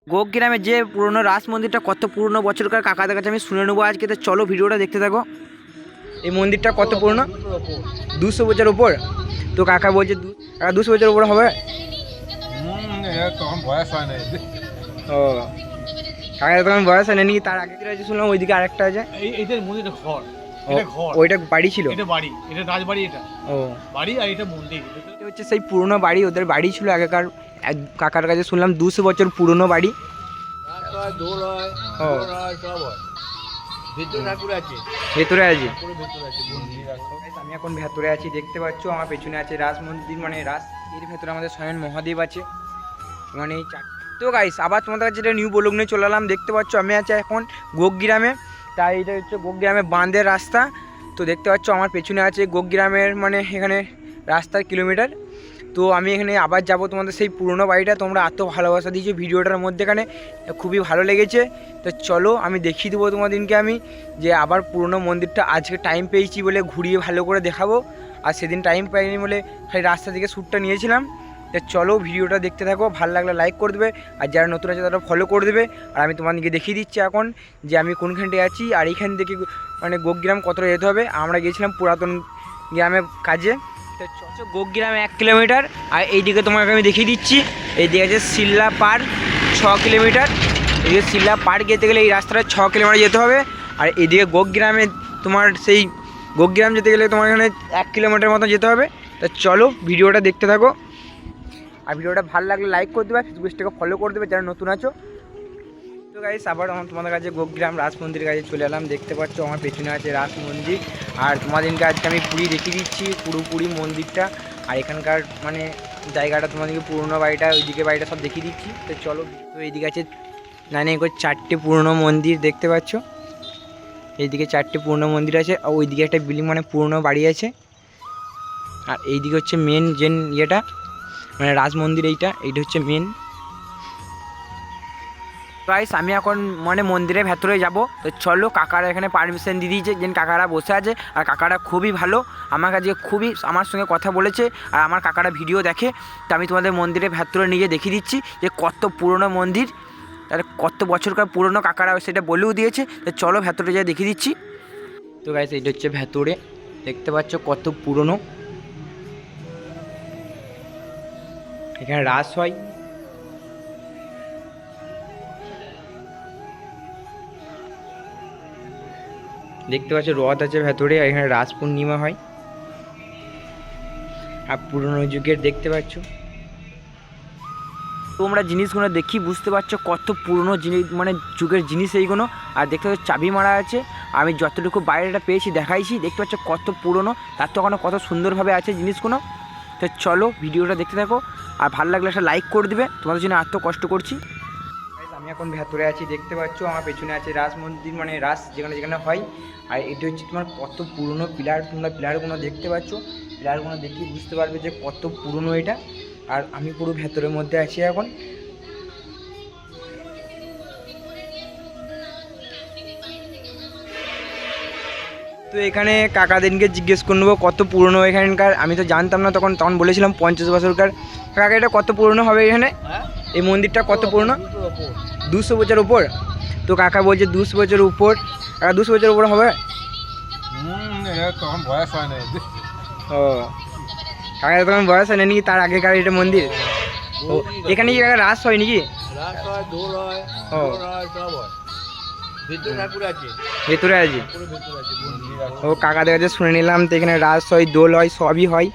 গোগ্রামে যে পুরনো রাস মন্দিরটা কত পুরনো বছরকার কাকাদের কাছে আমি শুনে নেবো আজকে। তো চলো ভিডিওটা দেখতে থাকো। এই মন্দিরটা কত পুরনো? 200 বছর উপর। তো কাকা বলছে 200 বছর উপর হবে। তখন বয়স হয় না। ও কাকা তখন বয়স হয় না, তার আগে আছে শুনলাম ওইদিকে আরেকটা আছে। এইটার মন্দিরটা ঘর, এটা ঘর, ওইটা বাড়ি ছিল, এটা বাড়ি, এটা রাজবাড়ি, এটা ও বাড়ি আর এটা মন্দির। এটা হচ্ছে সেই পুরনো বাড়ি, ওদের বাড়ি ছিল আগেকার। কাকার কাছে শুনলাম 200 বছর পুরনো বাড়ি। দোল হয়, ও সব হয়। ভেতরে ঠাকুর আছে, ভেতরে আছে। ভেতরে আছে মন্দির আছে। আমি এখন ভেতরে আছি, দেখতে পাচ্ছ আমার পেছনে আছে রাস মন্দির, মানে রাস এর ভেতরে আমাদের স্বয়ং মহাদেব আছে। মানে এই তো গাইস আবার তোমাদের কাছে যেটা নিউ ব্লগ নিয়ে চলে এলাম। দেখতে পাচ্ছ আমি আছি এখন গোগ্রামে। তাই এটা হচ্ছে গোগ্রামে বাঁধের রাস্তা। তো দেখতে পাচ্ছ আমার পেছনে আছে গোগ্রামের, মানে এখানে রাস্তার কিলোমিটার। তো আমি এখানে আবার যাব তোমাদের সেই পুরনো বাড়িটা। তোমরা এত ভালোবাসা দিয়েছো ভিডিওটার মধ্যে, এখানে খুবই ভালো লেগেছে। তো চলো আমি দেখিয়ে দেবো তোমাদেরকে আমি যে আবার পুরনো মন্দিরটা। আজকে টাইম পেয়েছি বলে ঘুরিয়ে ভালো করে দেখাবো, আর সেদিন টাইম পাইনি বলে খালি রাস্তা থেকে শ্যুটটা নিয়েছিলাম। তো চলো ভিডিওটা দেখতে থাকো, ভালো লাগলে লাইক করে দেবে, আর যারা নতুন আছে তারা ফলো করে দেবে। আর আমি তোমাদেরকে দেখিয়ে দিচ্ছি এখন যে আমি কোনখানটায় আছি, আর এইখান থেকে মানে গোগ্রাম কতটা যেতে হবে। আমরা গিয়েছিলাম পুরাতন গ্রামের কাজে। তো গোগ্রামে 1 কিলোমিটার, আর এইদিকে তোমাকে আমি দেখিয়ে দিচ্ছি। এইদিকে আছে সিল্লা পার্ক 6 কিলোমিটার। এইদিকে সিল্লা পার্ক যেতে গেলে এই রাস্তাটা 6 কিলোমিটার যেতে হবে। আর এইদিকে গোগ্রামে তোমার সেই গোগ্রাম যেতে গেলে তোমার এখানে 1 কিলোমিটার মতো যেতে হবে। তো চলো ভিডিওটা দেখতে থাকো, আর ভিডিওটা ভালো লাগলে লাইক করে দেবে, ফেসবুকটাকে ফলো করে দেবে যারা নতুন আছো। তো গাইস আবার আমার তোমাদের কাছে গোগ্রাম রাস মন্দিরের কাছে চলে এলাম। দেখতে পাচ্ছ আমার পেছনে আছে রাস মন্দির, আর তোমাদেরকে আজকে আমি পুরী দেখিয়ে দিচ্ছি পুরোপুরি মন্দিরটা। আর এখানকার মানে জায়গাটা তোমাদেরকে পুরনো বাড়িটা, ওইদিকে বাড়িটা সব দেখিয়ে দিচ্ছি। তো চলো। তো এইদিকে আছে নানি করে 4টে পুরনো মন্দির দেখতে পাচ্ছ। এইদিকে 4টে পুরনো মন্দির আছে, আর ওইদিকে একটা বিল্ডিং মানে পুরনো বাড়ি আছে। আর এইদিকে হচ্ছে মেন যে ইয়েটা মানে রাজ মন্দির, এইটা হচ্ছে মেন। গাইস আমি এখন মানে মন্দিরের ভেতরে যাব। তো চলো, কাকারা এখানে পারমিশন দিয়ে দিয়েছে, যে কাকারা বসে আছে। আর কাকারা খুবই ভালো, আমার কাছে খুবই আমার সঙ্গে কথা বলেছে, আর আমার কাকারা ভিডিও দেখে। তো আমি তোমাদের মন্দিরের ভেতরে নিয়ে দেখিয়ে দিচ্ছি যে কত পুরনো মন্দির, তাহলে কত বছরকার পুরনো, কাকারা সেটা বলেও দিয়েছে। তো চলো ভেতরে যেয়ে দেখিয়ে দিচ্ছি। তো গাইস এইটা হচ্ছে ভেতরে, দেখতে পাচ্ছ কত পুরনো। এখানে রাস হয়। দেখতে পাচ্ছ রথ আছে ভেতরে, এখানে রাস পূর্ণিমা হয়। আর পুরনো যুগের দেখতে পাচ্ছ তোমরা জিনিসগুলো দেখি বুঝতে পারছো কত পুরনো জিনিস, মানে যুগের জিনিস এইগুলো। আর দেখতে পাচ্ছ চাবি মারা আছে। আমি যতটুকু বাইরেটা পেয়েছি দেখাইছি, দেখতে পাচ্ছ কত পুরনো, তার তো ওখানে কত সুন্দরভাবে আছে জিনিসগুলো। তো চলো ভিডিওটা দেখতে থাকো, আর ভালো লাগলে একটা লাইক করে দেবে, তোমাদের জন্য এত কষ্ট করছি। আমি এখন ভেতরে আছি, দেখতে পাচ্ছ আমার পেছনে আছে রাস মন্দির, মানে রাস যেখানে যেখানে হয়। আর এটা হচ্ছে তোমার কত পুরনো পিলার, তোমরা পিলারগুলো দেখতে পাচ্ছ। পিলারগুলো দেখি বুঝতে পারবে যে কত পুরনো এটা। আর আমি পুরো ভেতরের মধ্যে আছি এখন। তো এখানে কাকাদেরকে জিজ্ঞেস করে নেবো কত পুরনো এখানকার। আমি তো জানতাম না তখন বলেছিলাম 50 বছরকার। কাকা এটা কত পুরনো হবে এখানে? এই মন্দিরটা কত পুরনো? 200 বছর উপর। তো কাকা বলছে 200 বছর উপর। কাকা 200 বছর উপর হবে? তখন বয়স হয় না। ও কাকা তখন বয়স হয় নাকি, তার আগেকার এটা মন্দির। ও এখানে কি কাকা রাস হয় নাকি? রাস হয়, দোল হয়, ও সব হয়। ভেতরে ঠাকুর আছে, ভেতরে আছে। ভেতরে আছে মন্দির আছে। ও কাকাদের কাছে শুনে নিলাম, তো এখানে রাস হয়, দোল হয়, সবই হয়।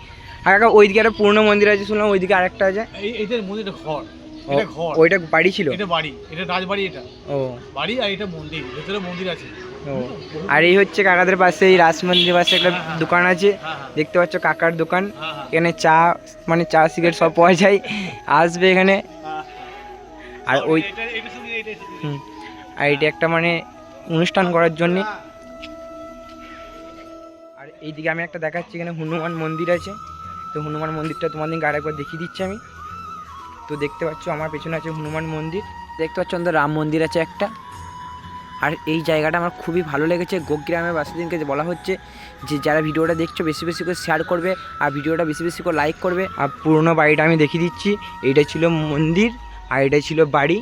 আর কাকা ওইদিকে একটা পুরনো মন্দির আছে শুনলাম, ওইদিকে আরেকটা আছে। এইটার মন্দিরটা ঘর, এটা ঘর, ওইটা বাড়ি ছিল, এটা বাড়ি, এটা রাজবাড়ি, এটা ও বাড়ি আর এটা মন্দির, ভেতরে মন্দির আছে। ও আর এই হচ্ছে কাকাদের পাশে, এই রাস মন্দিরের পাশে একটা দোকান আছে, দেখতে পাচ্ছ কাকার দোকান। এখানে চা মানে চা সিগারেট সব পাওয়া যায়, আসবে এখানে। আর ওই আর এটা একটা মানে অনুষ্ঠান করার জন্যে। আর এইদিকে আমি একটা দেখাচ্ছি, এখানে হনুমান মন্দির আছে। তো হনুমান মন্দিরটা তোমাদেরকে আরেকবার দেখিয়ে দিচ্ছি আমি। তো দেখতে পাচ্ছ আমার পেছনে আছে হনুমান মন্দির, দেখতে পাচ্ছ আমাদের রাম মন্দির আছে একটা। আর এই জায়গাটা আমার খুবই ভালো লেগেছে। গোগ্রামের বাসিন্দাদেরকে বলা হচ্ছে যে যারা ভিডিওটা দেখছো বেশি বেশি করে শেয়ার করবে, আর ভিডিওটা বেশি বেশি করে লাইক করবে। আর পুরনো বাড়িটা আমি দেখিয়ে দিচ্ছি, এইটা ছিল মন্দির আর এটা ছিল বাড়ি।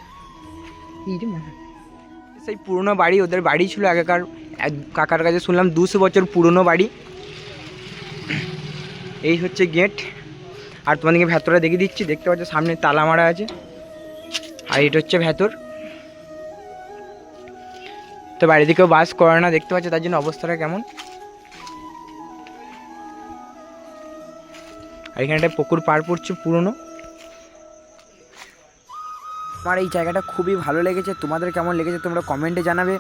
সেই পুরনো বাড়ি, ওদের বাড়ি ছিল আগেকার, এক কাকার কাছে শুনলাম 200 বছর পুরনো বাড়ি। এই হচ্ছে গেট, আর তোমাদেরকে ভেতরে দেখিয়ে দিচ্ছি। দেখতে পাচ্ছ সামনে তালা মারা আছে, আর এটা হচ্ছে ভেতর। তো বাড়ি থেকেও বাস করে না, দেখতে পাচ্ছ তার জন্য অবস্থাটা কেমন। আর এখানে একটা পুকুর পার পড়ছে পুরনো। আমার এই জায়গাটা খুবই ভালো লেগেছে, তোমাদের কেমন লেগেছে তোমরা কমেন্টে জানাবে।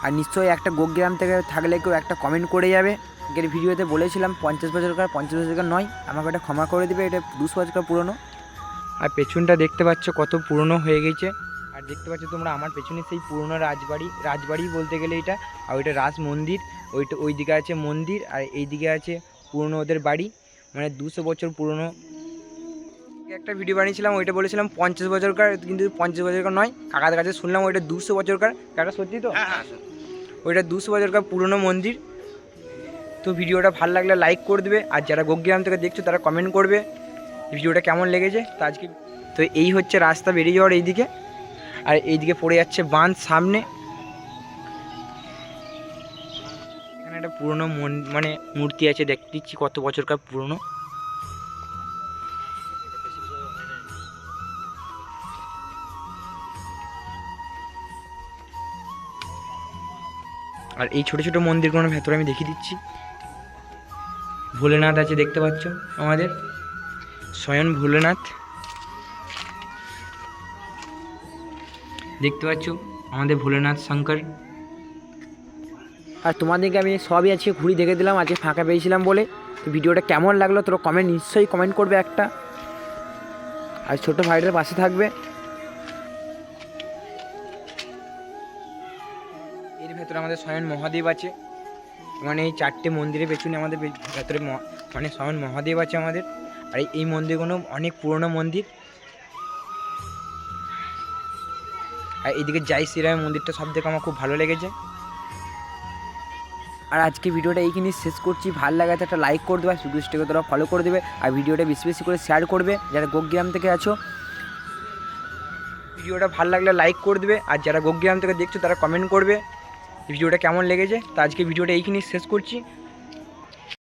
আর নিশ্চয়ই একটা গোগ্রাম থেকে থাকলে কেউ একটা কমেন্ট করে যাবে। আগের ভিডিওতে বলেছিলাম 50 বছরকার, 50 বছরকার নয়, আমাকে এটা ক্ষমা করে দেবে, এটা 200 বছরকার পুরনো। আর পেছনটা দেখতে পাচ্ছ কত পুরনো হয়ে গেছে। আর দেখতে পাচ্ছ তোমরা আমার পেছনে সেই পুরনো রাজবাড়ি বলতে গেলে এটা। আর ওইটা রাজ মন্দির, ওই দিকে আছে মন্দির, আর এই দিকে আছে পুরনো ওদের বাড়ি, মানে 200 বছর পুরনো। একটা ভিডিও বানিয়েছিলাম, ওইটা বলেছিলাম 50 বছরকার, কিন্তু 50 বছরকার নয়। কাকাদের কাছে শুনলাম ওইটা 200 বছরকার। কাকা সত্যি তো? হ্যাঁ, ওইটা 200 বছরকার পুরনো মন্দির। তো ভিডিওটা ভালো লাগলে লাইক করে দেবে, আর যারা গোগ্রাম থেকে দেখছো তারা কমেন্ট করবে ভিডিওটা কেমন লেগেছে। তো আজকে তো এই হচ্ছে রাস্তা বেরিয়ে যাওয়ার এইদিকে, আর এইদিকে পড়ে যাচ্ছে বাঁধ সামনে। এখানে একটা পুরনো মানে মূর্তি আছে, দেখতে দিচ্ছি কত বছরকার পুরনো। আর এই ছোট ছোট মন্দিরগুলোর ভেতরে আমি দেখিয়ে দিচ্ছি। ভোলেনাথ আছে, দেখতে পাচ্ছ আমাদের স্বয়ং ভোলেনাথ, দেখতে পাচ্ছ আমাদের ভোলেনাথ শঙ্কর। আর তোমাদেরকে আমি সবই আজকে ঘুরি দেখে দিলাম, আজকে ফাঁকা পেয়েছিলাম বলে। তো ভিডিওটা কেমন লাগলো তোরা নিশ্চয়ই কমেন্ট করবে একটা, আর ছোটো ভাইটার পাশে থাকবে। এর ভেতরে আমাদের স্বয়ং মহাদেব আছে, মানে এই 4টে মন্দিরের পেছনে আমাদের ভেতরে মানে স্বয়ং মহাদেব আছে আমাদের। আর এই মন্দিরগুলো অনেক পুরনো মন্দির। আর এইদিকে জয় শ্রীরামের মন্দিরটা সব থেকে আমার খুব ভালো লেগেছে। আর আজকে ভিডিওটা এইখানেই শেষ করছি। ভালো লাগাতে একটা লাইক করে দেবে, সুদৃষ্টিকে তোরা ফলো করে দেবে, আর ভিডিওটা বেশি বেশি করে শেয়ার করবে যারা গোগ্রাম থেকে আছো। ভিডিওটা ভালো লাগলে লাইক করে দেবে, আর যারা গোগ্রাম থেকে দেখছো তারা কমেন্ট করবে ভিডিওটা কেমন লেগেছে। তো আজকে ভিডিওটা এইখানেই শেষ করছি।